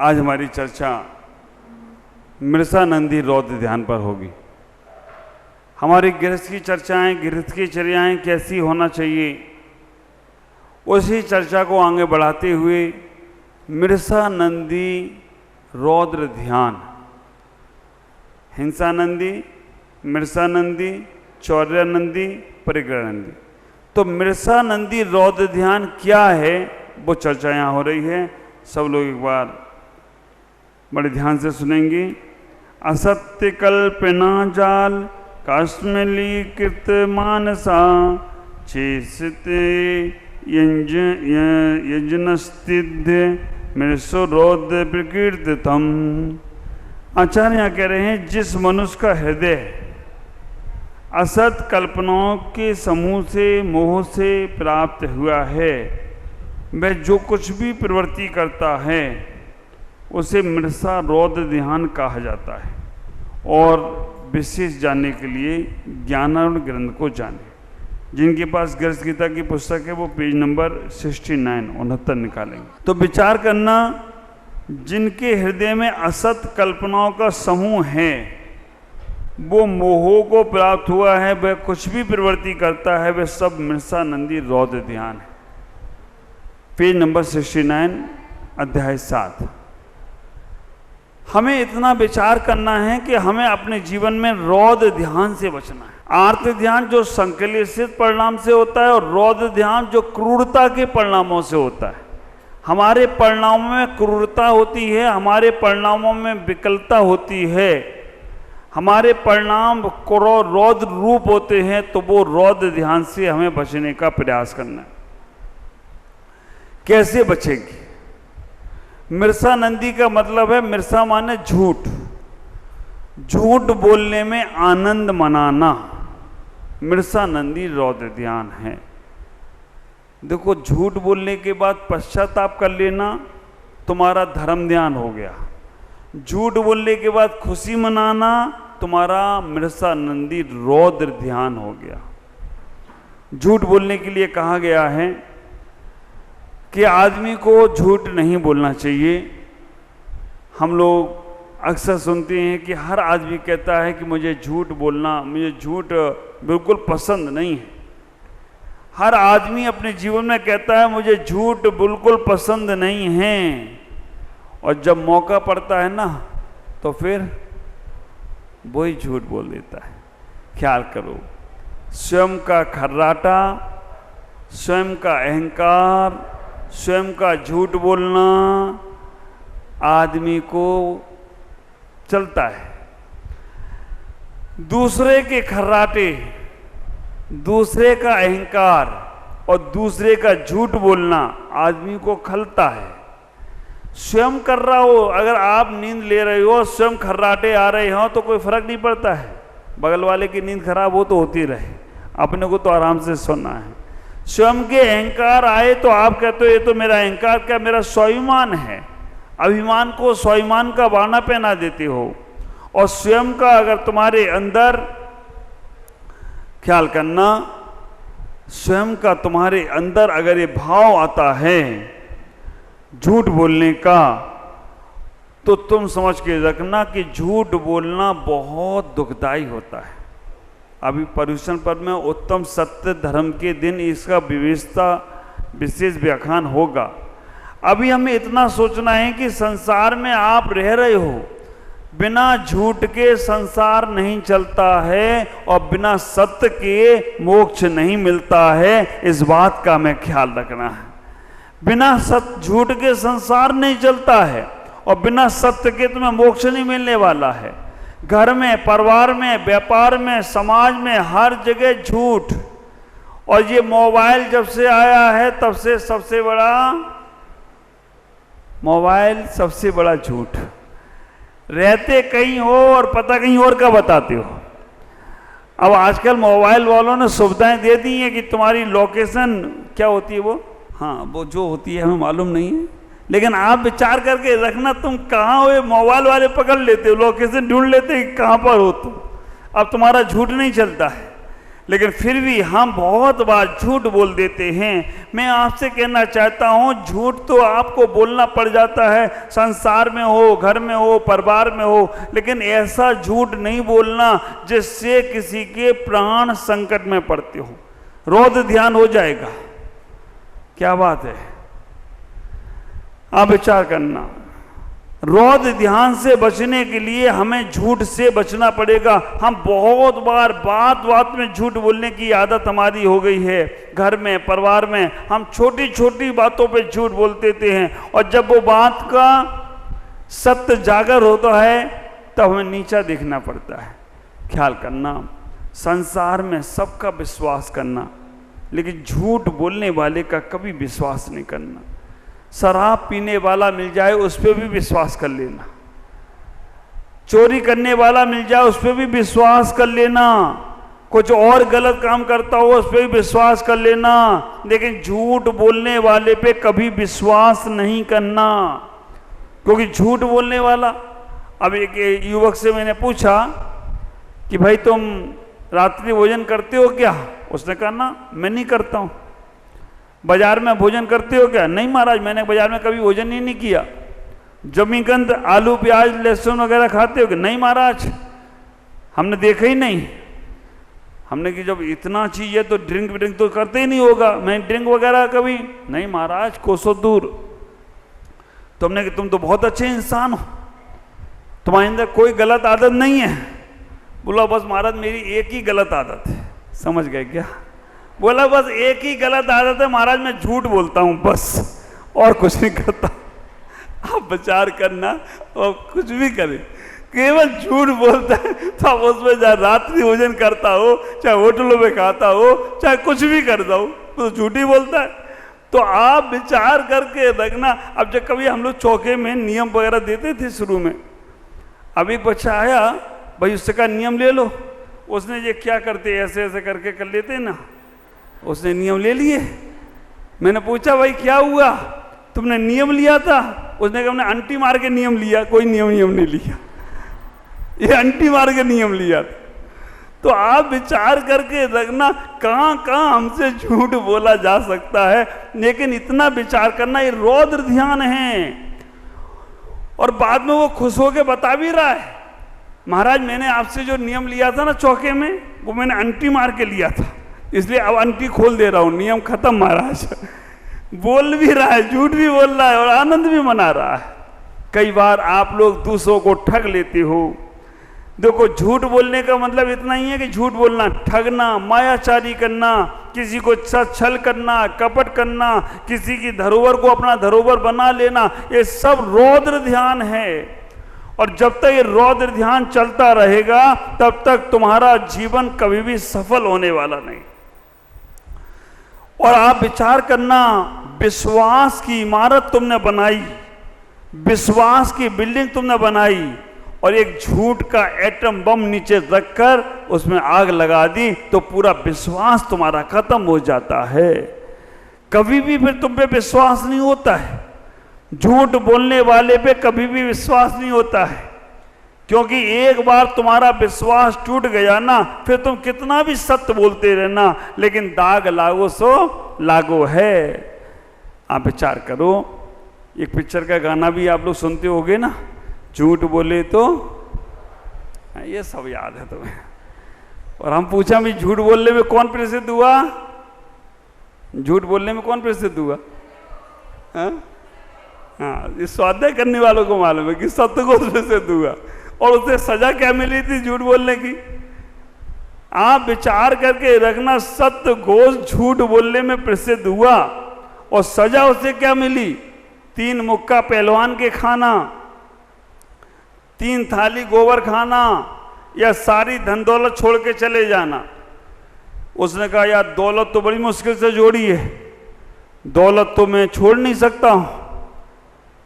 आज हमारी चर्चा मिर्सानंदी रौद्र ध्यान पर होगी। हमारी गृहस्थ की चर्चाएं, गृहस्थ की चर्याएं कैसी होना चाहिए, उसी चर्चा को आगे बढ़ाते हुए मिर्सानंदी रौद्र ध्यान, हिंसानंदी, मिर्सानंदी, चौर्यानंदी, परिग्रहनंदी। तो मिर्सानंदी रौद्र ध्यान क्या है, वो चर्चा यहाँ हो रही है। सब लोग एक बार बड़े ध्यान से सुनेंगे। असत्य कल्पना जाल काश्मीलीकृत मानसा चेष्यते यजनस्तिध्य मृषोरौद्र प्रकीर्तितम। आचार्य यहाँ कह रहे हैं, जिस मनुष्य का हृदय असत कल्पनाओं के समूह से, मोह से प्राप्त हुआ है, वह जो कुछ भी प्रवृत्ति करता है उसे मिर्सा रौद्र ध्यान कहा जाता है। और विशेष जानने के लिए ज्ञानारूढ़ ग्रंथ को जाने। जिनके पास गृहस्थ गीता की पुस्तक है वो पेज नंबर 69 निकालेंगे। तो विचार करना, जिनके हृदय में असत कल्पनाओं का समूह है, वो मोह को प्राप्त हुआ है, वह कुछ भी प्रवृत्ति करता है, वह सब मिर्सानंदी रौद्र ध्यान है। पेज नंबर 69 अध्याय 7। हमें इतना विचार करना है कि हमें अपने जीवन में रौद्र ध्यान से बचना है। आर्त ध्यान जो संकलित परिणाम से होता है और रौद्र ध्यान जो क्रूरता के परिणामों से होता है। हमारे परिणामों में क्रूरता होती है, हमारे परिणामों में विकलता होती है, हमारे परिणाम रौद्र रूप होते हैं। तो वो रौद्र ध्यान से हमें बचने का प्रयास करना है। कैसे बचेंगे? मिर्सानंदी का मतलब है, मिर्सा माने झूठ, झूठ बोलने में आनंद मनाना मिर्सानंदी रौद्र ध्यान है। देखो, झूठ बोलने के बाद पश्चाताप कर लेना तुम्हारा धर्म ध्यान हो गया। झूठ बोलने के बाद खुशी मनाना तुम्हारा मिर्सानंदी रौद्र ध्यान हो गया। झूठ बोलने के लिए कहा गया है कि आदमी को झूठ नहीं बोलना चाहिए। हम लोग अक्सर सुनते हैं कि हर आदमी कहता है कि मुझे झूठ बोलना, मुझे झूठ बिल्कुल पसंद नहीं है। हर आदमी अपने जीवन में कहता है मुझे झूठ बिल्कुल पसंद नहीं है, और जब मौका पड़ता है ना तो फिर वही झूठ बोल देता है। ख्याल करो, स्वयं का खर्राटा, स्वयं का अहंकार, स्वयं का झूठ बोलना आदमी को चलता है। दूसरे के खर्राटे, दूसरे का अहंकार और दूसरे का झूठ बोलना आदमी को खलता है। स्वयं कर रहा हो, अगर आप नींद ले रहे हो, स्वयं खर्राटे आ रहे हो तो कोई फर्क नहीं पड़ता है। बगल वाले की नींद खराब हो तो होती रहे, अपने को तो आराम से सोना है। स्वयं के अहंकार आए तो आप कहते हो ये तो मेरा अहंकार, क्या मेरा स्वाभिमान है। अभिमान को स्वाभिमान का बाना पहना देते हो। और स्वयं का अगर तुम्हारे अंदर, ख्याल करना, स्वयं का तुम्हारे अंदर अगर ये भाव आता है झूठ बोलने का, तो तुम समझ के रखना कि झूठ बोलना बहुत दुखदाई होता है। अभी पर्यूषण पर्व में उत्तम सत्य धर्म के दिन इसका विशेष व्याख्यान होगा। अभी हमें इतना सोचना है कि संसार में आप रह रहे हो, बिना झूठ के संसार नहीं चलता है और बिना सत्य के मोक्ष नहीं मिलता है। इस बात का हमें ख्याल रखना है। बिना झूठ के संसार नहीं चलता है और बिना सत्य के तुम्हें मोक्ष नहीं मिलने वाला है। घर में, परिवार में, व्यापार में, समाज में, हर जगह झूठ। और ये मोबाइल जब से आया है तब से सबसे बड़ा मोबाइल, सबसे बड़ा झूठ। रहते कहीं हो और पता कहीं और का बताते हो। अब आजकल मोबाइल वालों ने सुविधाएं दे दी हैं कि तुम्हारी लोकेशन क्या होती है, वो जो होती है हमें मालूम नहीं है, लेकिन आप विचार करके रखना तुम कहाँ हो, मोबाइल वाले पकड़ लेते हो, लोकेशन ढूंढ लेते हैं कहाँ पर हो तुम। अब तुम्हारा झूठ नहीं चलता है। लेकिन फिर भी हम बहुत बार झूठ बोल देते हैं। मैं आपसे कहना चाहता हूं, झूठ तो आपको बोलना पड़ जाता है, संसार में हो, घर में हो, परिवार में हो, लेकिन ऐसा झूठ नहीं बोलना जिससे किसी के प्राण संकट में पड़ते हो, रोध ध्यान हो जाएगा। क्या बात है, आप विचार करना। रोध ध्यान से बचने के लिए हमें झूठ से बचना पड़ेगा। हम बहुत बार बात बात में झूठ बोलने की आदत हमारी हो गई है। घर में, परिवार में हम छोटी छोटी बातों पे झूठ बोलते हैं, और जब वो बात का सत्य जागर होता है तब हमें नीचा देखना पड़ता है। ख्याल करना, संसार में सबका विश्वास करना, लेकिन झूठ बोलने वाले का कभी विश्वास नहीं करना। शराब पीने वाला मिल जाए उस पर भी विश्वास कर लेना, चोरी करने वाला मिल जाए उस पर भी विश्वास कर लेना, कुछ और गलत काम करता हो उस पर भी विश्वास कर लेना, लेकिन झूठ बोलने वाले पे कभी विश्वास नहीं करना, क्योंकि झूठ बोलने वाला। अब एक युवक से मैंने पूछा कि भाई तुम रात्रि भोजन करते हो क्या? उसने कहा ना, मैं नहीं करता हूं। बाजार में भोजन करते हो क्या? नहीं महाराज, मैंने बाजार में कभी भोजन ही नहीं किया। जमीकंद, आलू, प्याज, लहसुन वगैरह खाते हो क्या? नहीं महाराज, हमने देखा ही नहीं। हमने कि जब इतना चीज है तो ड्रिंक तो करते ही नहीं होगा। मैं ड्रिंक वगैरह कभी नहीं महाराज, कोसों दूर। तुमने कि तुम तो बहुत अच्छे इंसान हो, तुम्हारे अंदर कोई गलत आदत नहीं है। बोला बस महाराज मेरी एक ही गलत आदत है। समझ गए क्या? बोला बस एक ही गलत आदत है महाराज, मैं झूठ बोलता हूं बस, और कुछ नहीं करता। आप विचार करना, और कुछ भी करे, केवल झूठ बोलता है। तो आप उसमें चाहे रात्रि भोजन करता हो, चाहे होटलों में खाता हो, चाहे कुछ भी करता हो, तो झूठ ही बोलता है। तो आप विचार करके रखना। अब जब कभी हम लोग चौके में नियम वगैरह देते थे शुरू में, अब एक बच्चा आया, भाई उससे का नियम ले लो। उसने ये क्या करते, ऐसे ऐसे करके कर लेते ना, उसने नियम ले लिए। मैंने पूछा भाई क्या हुआ, तुमने नियम लिया था? उसने कहा हमने अंटी मार के नियम लिया। कोई नियम नहीं लिया, ये अंटी मार के नियम लिया। तो आप विचार करके रखना, कहां कहां हमसे झूठ बोला जा सकता है, लेकिन इतना विचार करना, ये रौद्र ध्यान है। और बाद में वो खुश होकर बता भी रहा है, महाराज मैंने आपसे जो नियम लिया था ना चौके में, वो मैंने अंटी मार के लिया था, इसलिए अब अंटी खोल दे रहा हूं, नियम खत्म महाराज। बोल भी रहा है, झूठ भी बोल रहा है, और आनंद भी मना रहा है। कई बार आप लोग दूसरों को ठग लेते हो। देखो, झूठ बोलने का मतलब इतना ही है कि झूठ बोलना, ठगना, मायाचारी करना, किसी को छल करना, कपट करना, किसी की धरोहर को अपना धरोहर बना लेना, ये सब रौद्र ध्यान है। और जब तक ये रौद्र ध्यान चलता रहेगा तब तक तुम्हारा जीवन कभी भी सफल होने वाला नहीं। और आप विचार करना, विश्वास की इमारत तुमने बनाई, विश्वास की बिल्डिंग तुमने बनाई, और एक झूठ का एटम बम नीचे रखकर उसमें आग लगा दी, तो पूरा विश्वास तुम्हारा खत्म हो जाता है। कभी भी फिर तुम पे विश्वास नहीं होता है। झूठ बोलने वाले पे कभी भी विश्वास नहीं होता है, क्योंकि एक बार तुम्हारा विश्वास टूट गया ना, फिर तुम कितना भी सत्य बोलते रहना, लेकिन दाग लागो सो लागो है। आप विचार करो, एक पिक्चर का गाना भी आप लोग सुनते होगे ना, झूठ बोले तो, ये सब याद है तुम्हें। और हम पूछा भी झूठ बोलने में कौन प्रसिद्ध हुआ? झूठ बोलने में कौन प्रसिद्ध हुआ? हाँ, इस स्वाध्याय करने वालों को मालूम है कि सत्यघोष प्रसिद्ध हुआ, और उसे सजा क्या मिली थी झूठ बोलने की? आप विचार करके रखना, सत्यघोष झूठ बोलने में प्रसिद्ध हुआ, और सजा उसे क्या मिली? 3 मुक्का पहलवान के खाना, 3 थाली गोबर खाना, या सारी धन दौलत छोड़ के चले जाना। उसने कहा यार दौलत तो बड़ी मुश्किल से जोड़ी है, दौलत तो मैं छोड़ नहीं सकता हूं,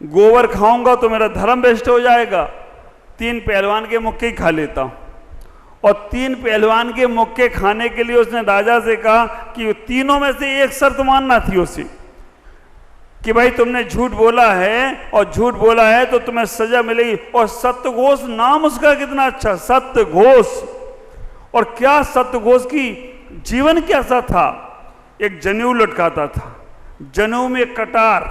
गोबर खाऊंगा तो मेरा धर्म वेस्ट हो जाएगा, 3 पहलवान के मुक्के ही खा लेता हूं। और 3 पहलवान के मुक्के खाने के लिए उसने राजा से कहा कि तीनों में से एक शर्त मानना थी उसे, कि भाई तुमने झूठ बोला है, और झूठ बोला है तो तुम्हें सजा मिलेगी। और सत्यघोष नाम उसका कितना अच्छा, सत्यघोष। और क्या सत्यघोष की जीवन कैसा था? एक जनेऊ लटकाता था, जनेऊ में एक कटार,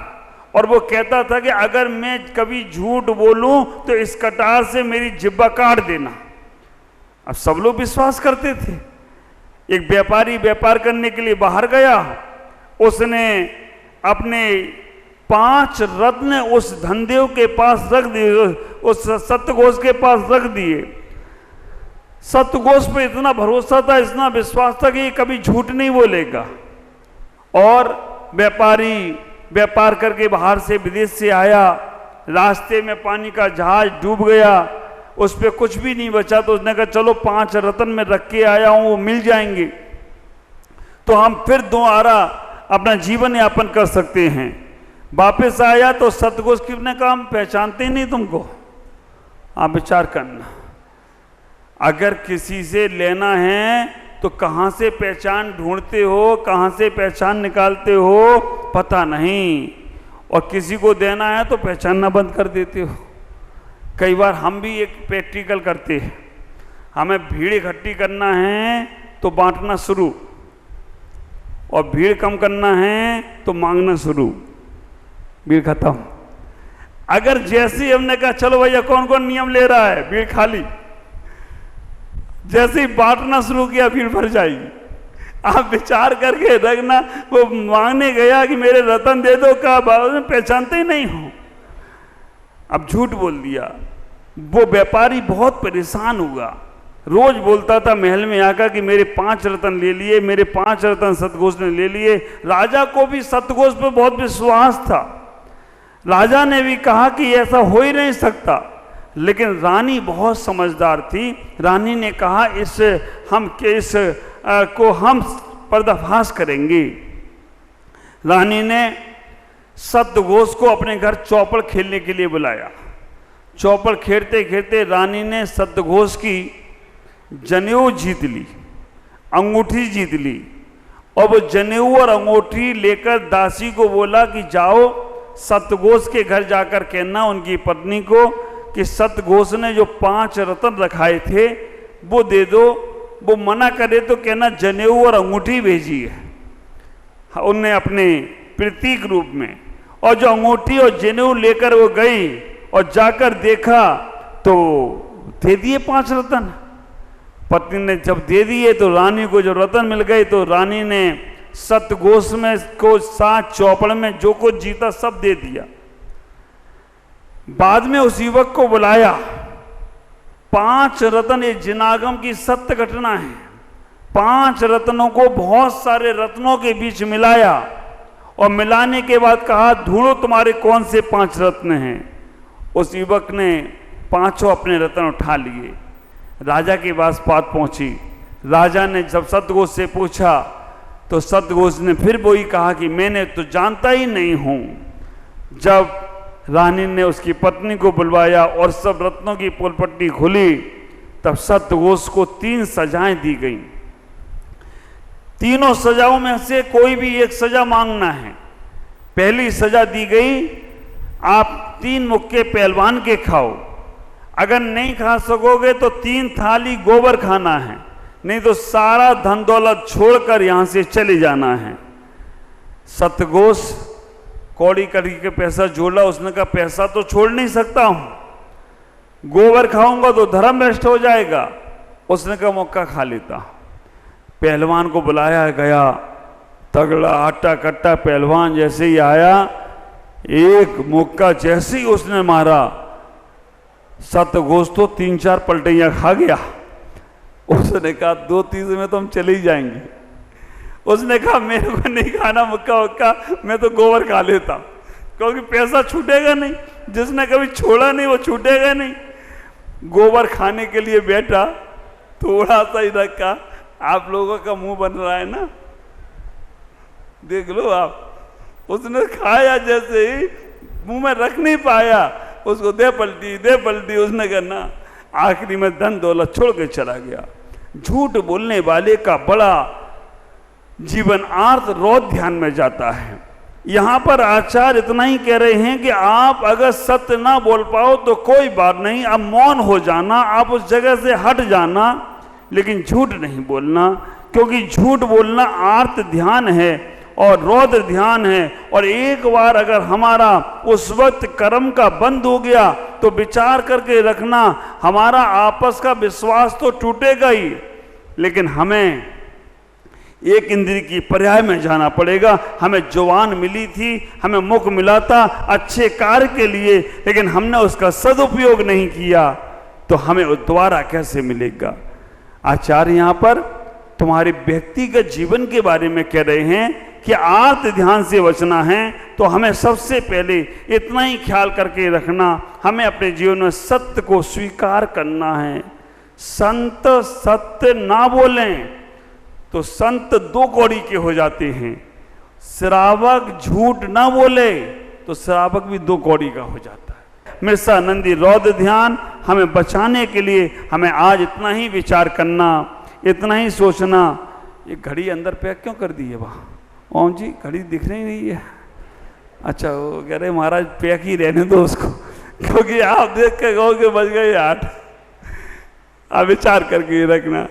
और वो कहता था कि अगर मैं कभी झूठ बोलूं तो इस कटार से मेरी जिब्बा काट देना। अब सब लोग विश्वास करते थे। एक व्यापारी व्यापार करने के लिए बाहर गया, उसने अपने 5 रत्न उस धनदेव के पास रख दिए, उस सत्यघोष के पास रख दिए। सत्यघोष पे इतना भरोसा था, इतना विश्वास था कि ये कभी झूठ नहीं बोलेगा। और व्यापारी व्यापार करके बाहर से, विदेश से आया, रास्ते में पानी का जहाज डूब गया, उस पर कुछ भी नहीं बचा, तो उसने कहा चलो 5 रत्न में रख के आया हूं, वो मिल जाएंगे तो हम फिर दोबारा अपना जीवन यापन कर सकते हैं। वापस आया तो सतघोष ने कहा हम पहचानते ही नहीं तुमको। आप विचार करना, अगर किसी से लेना है तो कहां से पहचान ढूंढते हो, कहां से पहचान निकालते हो, पता नहीं, और किसी को देना है तो पहचानना बंद कर देते हो। कई बार हम भी एक प्रैक्टिकल करते हैं, हमें भीड़ इकट्ठी करना है तो बांटना शुरू, और भीड़ कम करना है तो मांगना शुरू, भीड़ खत्म। अगर जैसे ही हमने कहा चलो भैया कौन कौन नियम ले रहा है, भीड़ खाली, जैसे ही बांटना शुरू किया भीड़ भर जाएगी। आप विचार करके रखना, वो मांगने गया कि मेरे रतन दे दो, कहा पहचानते ही नहीं हो, अब झूठ बोल दिया। वो व्यापारी बहुत परेशान हुआ, रोज बोलता था महल में आकर कि मेरे 5 रतन ले लिए, मेरे 5 रतन सतघोष ने ले लिए। राजा को भी सतघोष पर बहुत विश्वास था, राजा ने भी कहा कि ऐसा हो ही नहीं सकता, लेकिन रानी बहुत समझदार थी। रानी ने कहा इस केस को हम पर्दाफाश करेंगे। रानी ने सतघोष को अपने घर चौपड़ खेलने के लिए बुलाया। चौपड़ खेलते खेलते रानी ने सतघोष की जनेऊ जीत ली, अंगूठी जीत ली, और वो जनेऊ और अंगूठी लेकर दासी को बोला कि जाओ सतघोष के घर जाकर कहना उनकी पत्नी को कि सतघोष ने जो 5 रत्न रखाए थे वो दे दो, वो मना करे तो कहना जनेऊ और अंगूठी भेजी है उनने अपने प्रतीक रूप में। और जो अंगूठी और जनेऊ लेकर वो गई और जाकर देखा तो दे दिए 5 रत्न। पत्नी ने जब दे दिए तो रानी को जो रत्न मिल गए, तो रानी ने सतघोष में को 7 चौपड़ में जो कुछ जीता सब दे दिया। बाद में उस युवक को बुलाया, 5 रत्न, ये जिनागम की सत्य घटना है, 5 रत्नों को बहुत सारे रत्नों के बीच मिलाया, और मिलाने के बाद कहा ढूंढो तुम्हारे कौन से 5 रत्न हैं। उस युवक ने 5 अपने रत्न उठा लिए। राजा के पास बात पहुंची, राजा ने जब सतघोष से पूछा तो सतघोष ने फिर वही कहा कि मैंने तो जानता ही नहीं हूं। जब रानी ने उसकी पत्नी को बुलवाया और सब रत्नों की पोलपट्टी खुली, तब सतघोष को 3 सजाएं दी गई। तीनों सजाओं में से कोई भी एक सजा मांगना है। पहली सजा दी गई, आप 3 मुक्के पहलवान के खाओ, अगर नहीं खा सकोगे तो 3 थाली गोबर खाना है, नहीं तो सारा धन दौलत छोड़कर यहां से चले जाना है। सतघोष कौड़ी कड़ी के पैसा जोड़ा, उसने कहा पैसा तो छोड़ नहीं सकता हूं, गोबर खाऊंगा तो धर्म भ्रष्ट हो जाएगा। उसने कहा मौका खा लेता। पहलवान को बुलाया गया, तगड़ा हट्टा कट्टा पहलवान जैसे ही आया, एक मुक्का जैसे ही उसने मारा, सतघोष तो 3-4 पलटियां खा गया। उसने कहा 2-3 में तो हम चले ही जाएंगे। उसने कहा मेरे को नहीं खाना मुक्का वक्का, मैं तो गोबर खा लेता, क्योंकि पैसा छूटेगा नहीं, जिसने कभी छोड़ा नहीं वो छूटेगा नहीं। गोबर खाने के लिए बैठा, थोड़ा सा ही रखा, आप लोगों का मुंह बन रहा है ना, देख लो आप। उसने खाया, जैसे ही मुंह में रख नहीं पाया, उसको दे पलटी उसने करना, आखिरी में धन दौलत छोड़ के चला गया। झूठ बोलने वाले का बड़ा जीवन आर्थ रोध ध्यान में जाता है। यहां पर आचार्य इतना ही कह रहे हैं कि आप अगर सत्य ना बोल पाओ तो कोई बात नहीं, अब मौन हो जाना, आप उस जगह से हट जाना, लेकिन झूठ नहीं बोलना, क्योंकि झूठ बोलना आर्त ध्यान है और रौद्र ध्यान है। और एक बार अगर हमारा उस वक्त कर्म का बंद हो गया तो विचार करके रखना, हमारा आपस का विश्वास तो टूटेगा ही, लेकिन हमें एक इंद्रिय की पर्याय में जाना पड़ेगा। हमें जुबान मिली थी, हमें मुख मिला था अच्छे कार्य के लिए, लेकिन हमने उसका सदुपयोग नहीं किया, तो हमें दोबारा कैसे मिलेगा। आचार्य यहाँ पर तुम्हारे व्यक्तिगत जीवन के बारे में कह रहे हैं कि आर्त ध्यान से बचना है तो हमें सबसे पहले इतना ही ख्याल करके रखना, हमें अपने जीवन में सत्य को स्वीकार करना है। संत सत्य ना बोलें तो संत दो कौड़ी के हो जाते हैं, श्रावक झूठ ना बोले तो श्रावक भी दो कौड़ी का हो जाता है। मिर्सानंदी रौद्र ध्यान हमें बचाने के लिए हमें आज इतना ही विचार करना, इतना ही सोचना। ये घड़ी अंदर पैक क्यों कर दी है वहाँ? ओम जी घड़ी दिख नहीं है। अच्छा वो कह रहे महाराज पैक ही रहने दो उसको, क्योंकि आप देख के कहोगे बज गए 8। आप विचार करके रखना।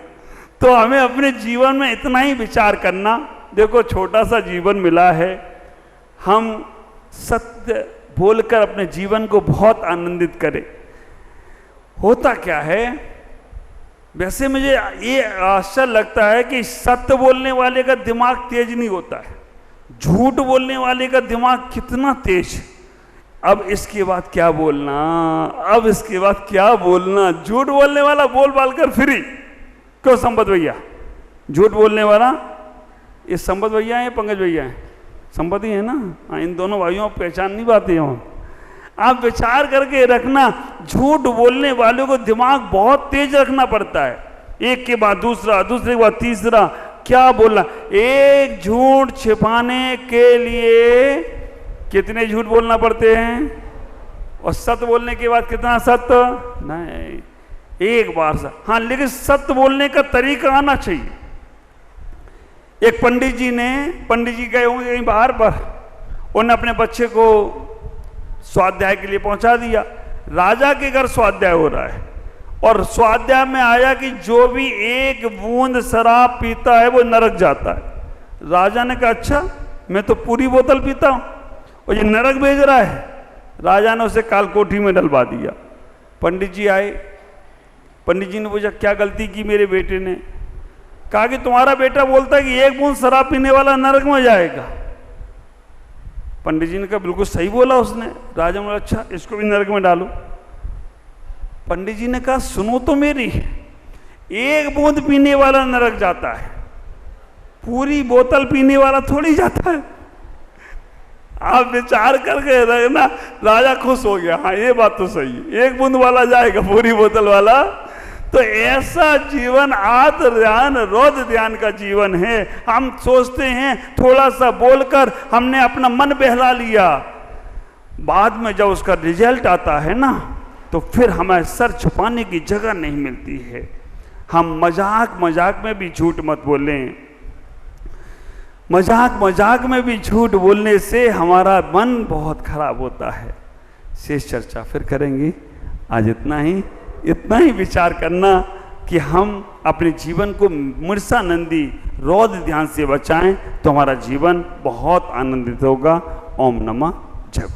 तो हमें अपने जीवन में इतना ही विचार करना। देखो छोटा सा जीवन मिला है, हम सत्य बोलकर अपने जीवन को बहुत आनंदित करें। होता क्या है, वैसे मुझे ये आश्चर्य लगता है कि सत्य बोलने वाले का दिमाग तेज नहीं होता है, झूठ बोलने वाले का दिमाग कितना तेज। अब इसके बाद क्या बोलना, अब इसके बाद क्या बोलना। झूठ बोलने वाला बोल बाल कर फ्री। क्यों संपत भैया? झूठ बोलने वाला ये संपत भैया है, पंकज भैया है, संपत ही है ना। हाँ, इन दोनों भाइयों को पहचान नहीं पाते हो आप। विचार करके रखना, झूठ बोलने वालों को दिमाग बहुत तेज रखना पड़ता है। एक के बाद दूसरा, दूसरे के बाद तीसरा, क्या बोलना। एक झूठ छिपाने के लिए कितने झूठ बोलना पड़ते हैं, और सत्य बोलने के बाद कितना सत्य नहीं, एक बार सा। हाँ, लेकिन सत्य बोलने का तरीका आना चाहिए। एक पंडित जी गए होंगे कहीं बाहर पर, उन्होंने अपने बच्चे को स्वाध्याय के लिए पहुंचा दिया। राजा के घर स्वाध्याय हो रहा है, और स्वाध्याय में आया कि जो भी एक बूंद शराब पीता है वो नरक जाता है। राजा ने कहा अच्छा, मैं तो पूरी बोतल पीता हूं और ये नरक भेज रहा है। राजा ने उसे कालकोठी में डलवा दिया। पंडित जी आए, पंडित जी ने पूछा क्या गलती की मेरे बेटे ने? कहा कि तुम्हारा बेटा बोलता है कि एक बूंद शराब पीने वाला नरक में जाएगा। पंडित जी ने कहा बिल्कुल सही बोला उसने। राजा ने बोला अच्छा, इसको भी नरक में डालो। पंडित जी ने कहा सुनो तो मेरी, एक बूंद पीने वाला नरक जाता है, पूरी बोतल पीने वाला थोड़ी जाता है। आप विचार करके रखना। राजा खुश हो गया, हाँ ये बात तो सही है, एक बूंद वाला जाएगा, पूरी बोतल वाला। तो ऐसा जीवन आत्म ध्यान रौद्र ध्यान का जीवन है। हम सोचते हैं थोड़ा सा बोलकर हमने अपना मन बहला लिया, बाद में जब उसका रिजल्ट आता है ना, तो फिर हमें सर छुपाने की जगह नहीं मिलती है। हम मजाक मजाक में भी झूठ मत बोलें। मजाक मजाक में भी झूठ बोलने से हमारा मन बहुत खराब होता है। शेष चर्चा फिर करेंगे। आज इतना ही विचार करना कि हम अपने जीवन को मिर्सानंदी रौद्र ध्यान से बचाएं तो हमारा जीवन बहुत आनंदित होगा। ओम नमः जय।